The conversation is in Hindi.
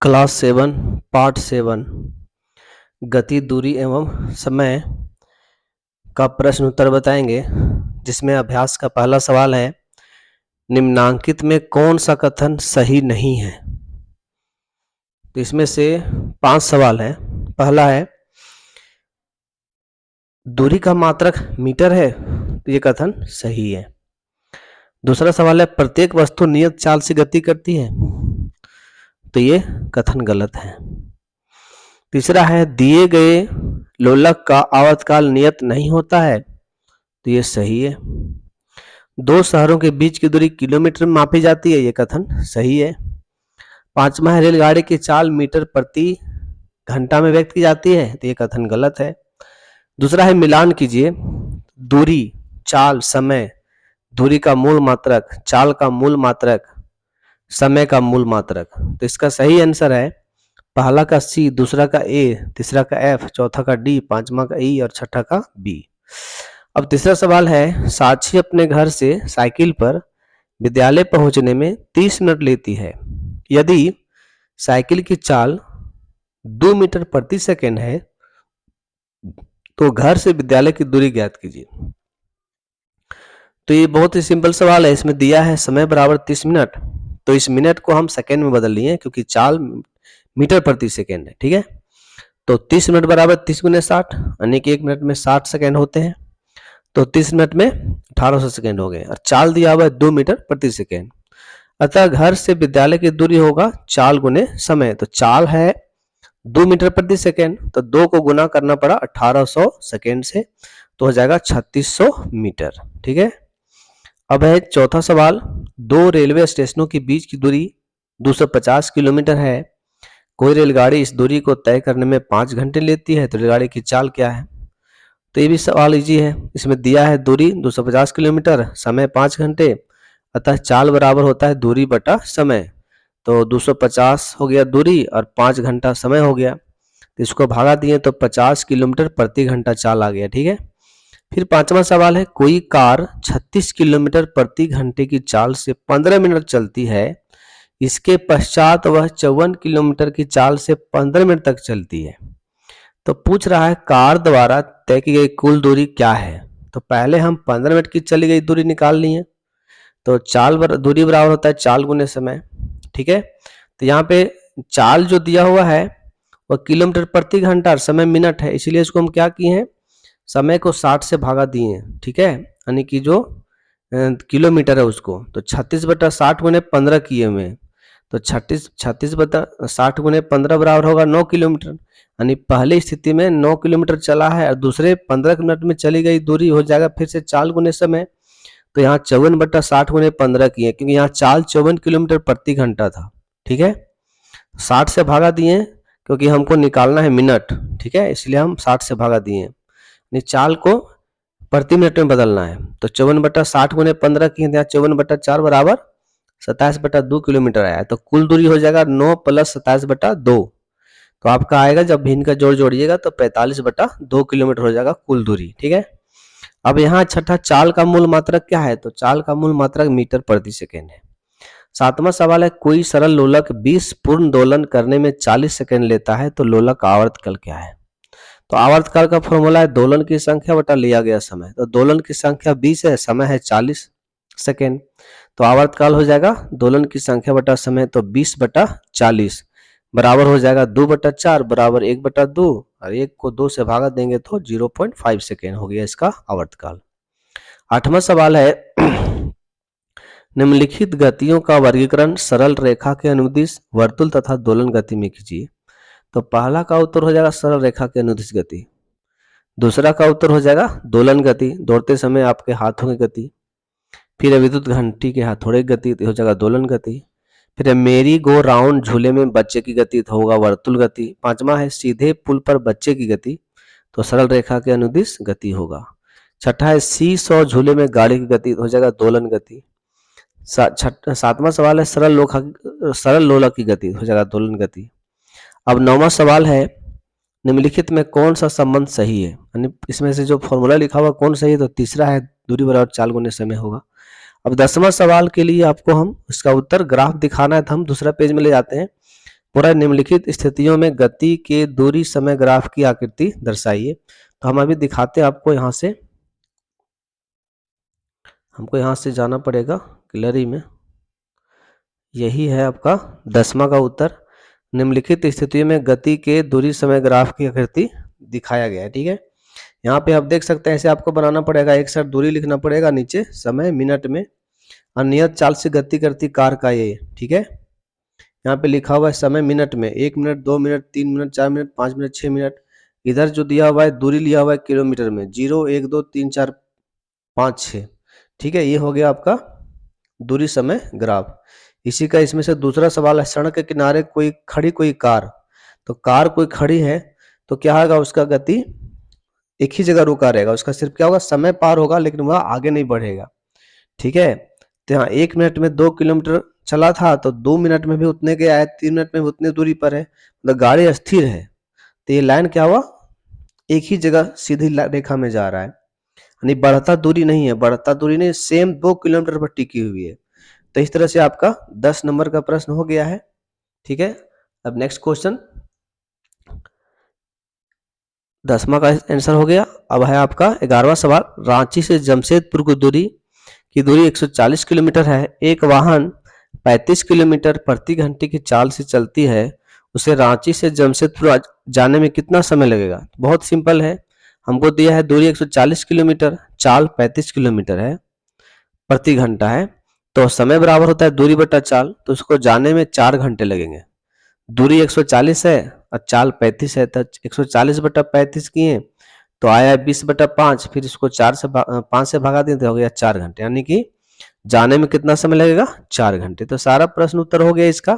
क्लास 7 पार्ट 7 गति, दूरी एवं समय का प्रश्न उत्तर बताएंगे, जिसमें अभ्यास का पहला सवाल है, निम्नांकित में कौन सा कथन सही नहीं है। तो इसमें से 5 सवाल है। पहला है, दूरी का मात्रक मीटर है, तो ये कथन सही है। दूसरा सवाल है, प्रत्येक वस्तु नियत चाल से गति करती है, तो ये कथन गलत है। तीसरा है, दिए गए लोलक का आवर्तकाल नियत नहीं होता है, तो ये सही है। दो शहरों के बीच की दूरी किलोमीटर में मापी जाती है, ये कथन सही है। पांचवा है, रेलगाड़ी की चाल मीटर प्रति घंटा में व्यक्त की जाती है, तो ये कथन गलत है। दूसरा है, मिलान कीजिए दूरी, चाल, समय, दूरी का मूल मात्रक, चाल का मूल मात्रक, समय का मूल मात्रक। तो इसका सही आंसर है पहला का सी, दूसरा का ए, तीसरा का एफ, चौथा का डी, पांचवा का ई और छठा का बी। अब तीसरा सवाल है, साक्षी अपने घर से साइकिल पर विद्यालय पहुंचने में 30 मिनट लेती है। यदि साइकिल की चाल 2 मीटर प्रति सेकंड है, तो घर से विद्यालय की दूरी ज्ञात कीजिए। तो ये बहुत ही सिंपल सवाल है। इसमें दिया है समय बराबर 30 मिनट, तो इस मिनट को हम सेकंड में बदल लिए क्योंकि चाल मीटर प्रति सेकंड है। ठीक है, तो 30 मिनट बराबर 30 गुने 60, यानी कि 1 मिनट में 60 सेकंड होते हैं। तो 30 मिनट में 1800 सेकंड हो गए और चाल दिया हुआ है 2 मीटर प्रति सेकंड। अतः घर से विद्यालय की दूरी होगा चाल गुने समय। तो चाल है 2 मीटर प्रति सेकंड, तो 2 को गुना करना पड़ा 1800 सेकंड से, तो हो जाएगा 3600 मीटर। ठीक है, अब है चौथा सवाल, दो रेलवे स्टेशनों के बीच की दूरी 250 किलोमीटर है। कोई रेलगाड़ी इस दूरी को तय करने में 5 घंटे लेती है, तो रेलगाड़ी की चाल क्या है। तो ये भी सवाल इजी है। इसमें दिया है दूरी 250 किलोमीटर, समय 5 घंटे, अतः चाल बराबर होता है दूरी बटा समय। तो 250 हो गया दूरी और 5 घंटा समय हो गया, तो इसको भागा दिए तो 50 किलोमीटर प्रति घंटा चाल आ गया। ठीक है, फिर पांचवा सवाल है, कोई कार 36 किलोमीटर प्रति घंटे की चाल से 15 मिनट चलती है। इसके पश्चात वह 54 किलोमीटर की चाल से 15 मिनट तक चलती है। तो पूछ रहा है कार द्वारा तय की गई कुल दूरी क्या है। तो पहले हम 15 मिनट की चली गई दूरी निकाल ली है, तो दूरी बराबर होता है चाल गुने समय। ठीक है, तो यहाँ पे चाल जो दिया हुआ है वह किलोमीटर प्रति घंटा और समय मिनट है, इसीलिए इसको हम क्या किए हैं, समय को 60 से भागा दिए। ठीक है, यानी कि जो किलोमीटर है उसको, तो 36/60 गुने 15 किए हुए, तो 36/60 गुने 15 बराबर होगा 9 किलोमीटर। यानी पहली स्थिति में 9 किलोमीटर चला है और दूसरे 15 मिनट में चली गई दूरी हो जाएगा फिर से चाल गुने समय। तो यहाँ 54/60 गुने 15 किए, क्योंकि यहाँ चाल 54 किलोमीटर प्रति घंटा था। ठीक है, 60 से भागा दिए क्योंकि हमको निकालना है मिनट। ठीक है, इसलिए हम 60 से भागा दिए, चाल को प्रति मिनट में बदलना है। तो 54/60 गुने 15 किए, 54/4 बराबर 27/2 किलोमीटर आया। तो कुल दूरी हो जाएगा 9 + 27/2। तो आपका आएगा, जब भिन्न का जोड़ जोड़िएगा तो 45/2 किलोमीटर हो जाएगा कुल दूरी। ठीक है, अब यहाँ छठा, चाल का मूल मात्रक क्या है। तो चाल का मूल मात्रक मीटर प्रति सेकेंड है। सातवां सवाल है, कोई सरल लोलक 20 पूर्ण दोलन करने में 40 सेकेंड लेता है, तो लोलक का आवर्तकाल क्या है। तो आवर्तकाल का फॉर्मूला है दोलन की संख्या बटा लिया गया समय। तो दोलन की संख्या 20 है, समय है 40 सेकेंड, तो आवर्तकाल हो जाएगा दोलन की संख्या बटा समय, तो 20/40 बराबर हो जाएगा 2/4 बराबर 1/2, और 1 को 2 से भागा देंगे तो 0.5 सेकेंड हो गया इसका आवर्तकाल। आठवां सवाल है, निम्नलिखित गतियों का वर्गीकरण सरल रेखा के अनुदिश, वर्तुल तथा दोलन गति में कीजिए। तो पहला का उत्तर हो जाएगा सरल रेखा के अनुदिश गति। दूसरा का उत्तर हो जाएगा दोलन गति, दौड़ते समय आपके हाथों की गति। फिर विद्युत घंटी के हथौड़े की गति, तो हो जाएगा दोलन गति। फिर मेरी गो राउंड झूले में बच्चे की गति, तो होगा वर्तुल गति। पांचवा है सीधे पुल पर बच्चे की गति, तो सरल रेखा के अनुदिश गति होगा। छठा है सी 100 झूले में गाड़ी की गति, तो हो जाएगा दोलन गति। सातवां सवाल है सरल लोलक की गति, हो जाएगा दोलन गति। अब नौवां सवाल है, निम्नलिखित में कौन सा संबंध सही है, यानी इसमें से जो फॉर्मूला लिखा हुआ कौन सही है। तो तीसरा है दूरी बराबर चाल गुने समय होगा। अब 10वां सवाल के लिए आपको हम इसका उत्तर ग्राफ दिखाना है, तो हम दूसरा पेज में ले जाते हैं। पूरा निम्नलिखित स्थितियों में गति के दूरी समय ग्राफ की आकृति दर्शाइए। तो हम अभी दिखाते हैं आपको, यहाँ से हमको यहाँ से जाना पड़ेगा गैलरी में। यही है आपका 10वां का उत्तर। निम्नलिखित स्थितियों में गति के दूरी समय ग्राफ की आकृति दिखाया गया है। ठीक है, यहाँ पे आप देख सकते हैं, ऐसे आपको बनाना पड़ेगा। एक साइड दूरी लिखना पड़ेगा, नीचे समय मिनट में, अनियत चाल से गति करती कार का ये। ठीक है, यहाँ पे लिखा हुआ है समय मिनट में, 1 minute, 2 minute, 3 minute, 4 minute, 5 minute, 6 minute. इधर जो दिया हुआ है दूरी लिया हुआ है किलोमीटर में, 0, 1, 2, 3, 4, 5, 6। ठीक है, ये हो गया आपका दूरी समय ग्राफ। इसी का इसमें से दूसरा सवाल है, सड़क के किनारे कोई खड़ी कोई कार। तो कार कोई खड़ी है तो क्या होगा, उसका गति एक ही जगह रुका रहेगा, उसका सिर्फ क्या होगा, समय पार होगा लेकिन वह आगे नहीं बढ़ेगा। ठीक है, तो यहाँ 1 मिनट में 2 किलोमीटर चला था तो 2 मिनट में भी उतने के आया, 3 मिनट में भी उतने दूरी पर है, मतलब गाड़ी स्थिर है। तो ये लाइन क्या हुआ, एक ही जगह सीधी रेखा में जा रहा है, यानी बढ़ता दूरी नहीं है, बढ़ता दूरी नहीं, सेम 2 किलोमीटर पर टिकी हुई है। तो इस तरह से आपका 10 नंबर का प्रश्न हो गया है। ठीक है, अब नेक्स्ट क्वेश्चन 10वां का आंसर हो गया। अब है आपका 11वां सवाल, रांची से जमशेदपुर की दूरी 140 किलोमीटर है। एक वाहन 35 किलोमीटर प्रति घंटे की चाल से चलती है, उसे रांची से जमशेदपुर जाने में कितना समय लगेगा। बहुत सिंपल है, हमको दिया है दूरी 140 किलोमीटर, चाल 35 किलोमीटर है, प्रति घंटा है, तो समय बराबर होता है दूरी बटा चाल, तो उसको जाने में 4 घंटे लगेंगे। दूरी 140 है और चाल 35 है, तो 140 बटा 35 किए तो आया 20/5, फिर इसको 5 से भगा दिए तो हो गया 4 घंटे, यानी कि जाने में कितना समय लगेगा, 4 घंटे। तो सारा प्रश्न उत्तर हो गया इसका।